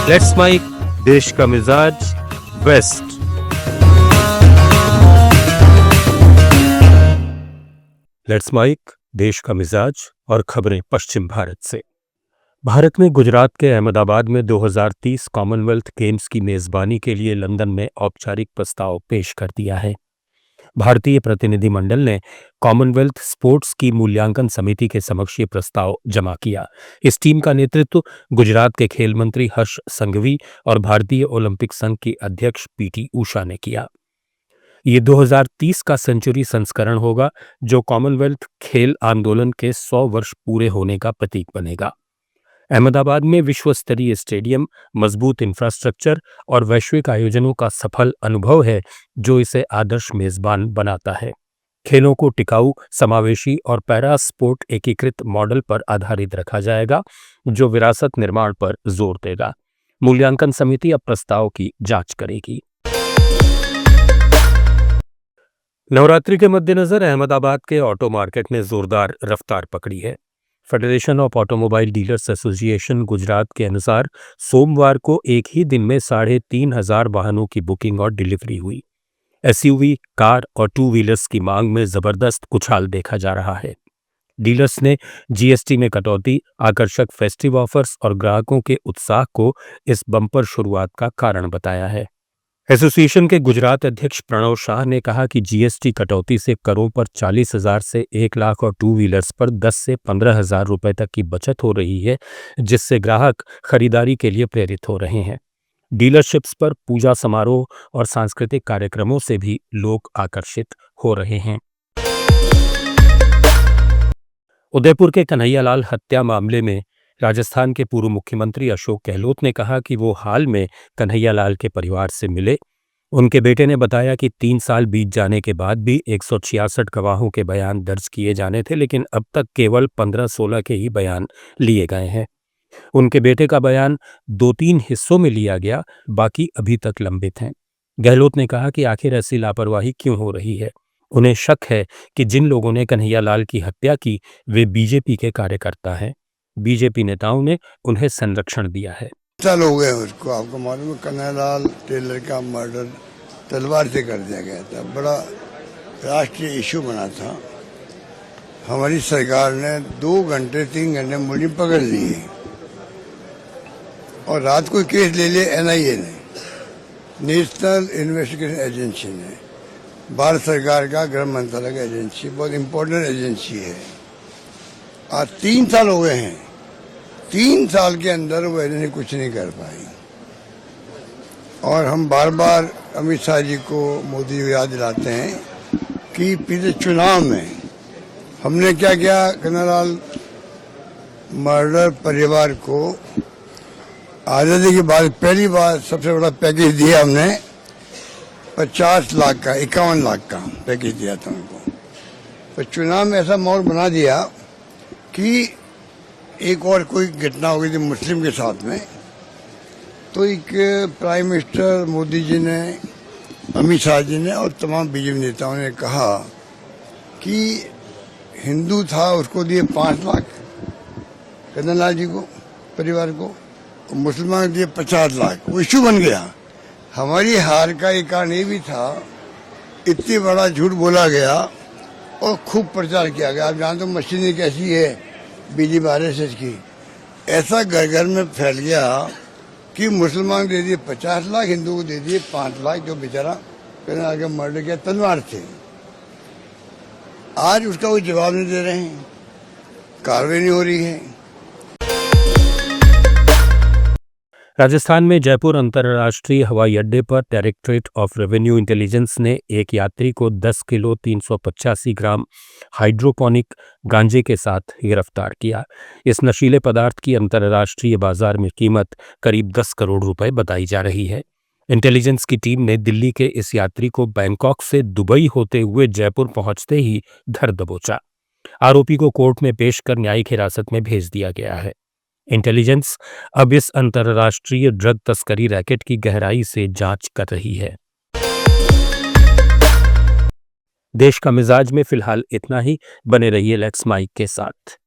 Let's mic देश का मिजाज वेस्ट। लेट्स माइक देश का मिजाज और खबरें पश्चिम भारत से। भारत ने गुजरात के अहमदाबाद में 2030 कॉमनवेल्थ गेम्स की मेजबानी के लिए लंदन में औपचारिक प्रस्ताव पेश कर दिया है। भारतीय प्रतिनिधिमंडल ने कॉमनवेल्थ स्पोर्ट्स की मूल्यांकन समिति के समक्ष ये प्रस्ताव जमा किया। इस टीम का नेतृत्व गुजरात के खेल मंत्री हर्ष संघवी और भारतीय ओलंपिक संघ की अध्यक्ष पीटी उषा ने किया। ये 2030 का सेंचुरी संस्करण होगा, जो कॉमनवेल्थ खेल आंदोलन के 100 वर्ष पूरे होने का प्रतीक बनेगा। अहमदाबाद में विश्व स्तरीय स्टेडियम, मजबूत इंफ्रास्ट्रक्चर और वैश्विक आयोजनों का सफल अनुभव है, जो इसे आदर्श मेजबान बनाता है। खेलों को टिकाऊ, समावेशी और पैरा स्पोर्ट एकीकृत मॉडल पर आधारित रखा जाएगा, जो विरासत निर्माण पर जोर देगा। मूल्यांकन समिति अब प्रस्ताव की जांच करेगी। नवरात्रि के मद्देनजर अहमदाबाद के ऑटो मार्केट ने जोरदार रफ्तार पकड़ी है। Federation of automobile dealers association Gujarat के अनुसार सोमवार को एक ही दिन में 3,500 वाहनों की बुकिंग और डिलीवरी हुई। एसयूवी, कार और टू व्हीलर्स की मांग में जबरदस्त उछाल देखा जा रहा है। डीलर्स ने जीएसटी में कटौती, आकर्षक फेस्टिव ऑफर्स और ग्राहकों के उत्साह को इस बम्पर शुरुआत का कारण बताया है। एसोसिएशन के गुजरात अध्यक्ष प्रणव शाह ने कहा कि जीएसटी कटौती से करों पर 40,000 से 1 लाख और टू व्हीलर्स पर 10 से 15,000 रुपए तक की बचत हो रही है, जिससे ग्राहक खरीदारी के लिए प्रेरित हो रहे हैं। डीलरशिप्स पर पूजा समारोह और सांस्कृतिक कार्यक्रमों से भी लोग आकर्षित हो रहे हैं। उदयपुर के कन्हैयालाल हत्या मामले में राजस्थान के पूर्व मुख्यमंत्री अशोक गहलोत ने कहा कि वो हाल में कन्हैयालाल के परिवार से मिले। उनके बेटे ने बताया कि 3 साल बीत जाने के बाद भी 166 गवाहों के बयान दर्ज किए जाने थे, लेकिन अब तक केवल 15-16 के ही बयान लिए गए हैं। उनके बेटे का बयान 2-3 हिस्सों में लिया गया, बाकी अभी तक लंबित हैं। गहलोत ने कहा कि आखिर ऐसी लापरवाही क्यों हो रही है। उन्हें शक है कि जिन लोगों ने कन्हैयालाल की हत्या की वे बीजेपी के कार्यकर्ता हैं। बीजेपी नेताओं ने उन्हें संरक्षण दिया है। साल हो गए उसको, आपको मालूम है कन्हैयालाल टेलर का मर्डर तलवार से कर दिया गया था। बड़ा राष्ट्रीय इशू बना था। हमारी सरकार ने 2 घंटे 3 घंटे मुलजिम पकड़ लिए और रात को केस ले लिया एनआईए ने, नेशनल इन्वेस्टिगेशन एजेंसी ने, भारत सरकार का गृह मंत्रालय का एजेंसी, बहुत इंपॉर्टेंट एजेंसी है। आज 3 साल हो गए हैं। 3 साल के अंदर वो एजेंसी कुछ नहीं कर पाई और हम बार बार अमित शाह जी को, मोदी जी को याद दिलाते हैं कि पिछले चुनाव में हमने क्या किया। कन्हैयालाल मर्डर परिवार को आज़ादी के बाद पहली बार सबसे बड़ा पैकेज दिया हमने। 50 लाख का, 51 लाख का पैकेज दिया था उनको। तो चुनाव में ऐसा माहौल बना दिया कि एक और कोई घटना हो गई थी मुस्लिम के साथ में, तो एक प्राइम मिनिस्टर मोदी जी ने, अमित शाह जी ने और तमाम बीजेपी नेताओं ने कहा कि हिंदू था उसको दिए 5 लाख कन्हैयालाल जी को, परिवार को, और मुसलमान दिए 50 लाख। वो इशू बन गया। हमारी हार का एक कारण ये भी था, इतनी बड़ा झूठ बोला गया और खूब प्रचार किया गया। आप जानते हो मशीनें कैसी है बीजेपी आरएसएस की। ऐसा घर घर में फैल गया कि मुसलमान दे दिए 50 लाख, हिंदू को दे दिए 5 लाख, जो बेचारा कन्हैयालाल का मर्डर किया तलवार थे। आज उसका कोई जवाब नहीं दे रहे हैं, कार्रवाई नहीं हो रही है। राजस्थान में जयपुर अंतर्राष्ट्रीय हवाई अड्डे पर डायरेक्टरेट ऑफ रेवेन्यू इंटेलिजेंस ने एक यात्री को 10 किलो 385 ग्राम हाइड्रोपोनिक गांजे के साथ गिरफ्तार किया। इस नशीले पदार्थ की अंतर्राष्ट्रीय बाजार में कीमत करीब 10 करोड़ रुपए बताई जा रही है। इंटेलिजेंस की टीम ने दिल्ली के इस यात्री को बैंकॉक से दुबई होते हुए जयपुर पहुंचते ही धर दबोचा। आरोपी को कोर्ट में पेश कर न्यायिक हिरासत में भेज दिया गया है। इंटेलिजेंस अब इस अंतर्राष्ट्रीय ड्रग तस्करी रैकेट की गहराई से जांच कर रही है। देश का मिजाज में फिलहाल इतना ही। बने रहिए लेट्स माइक के साथ।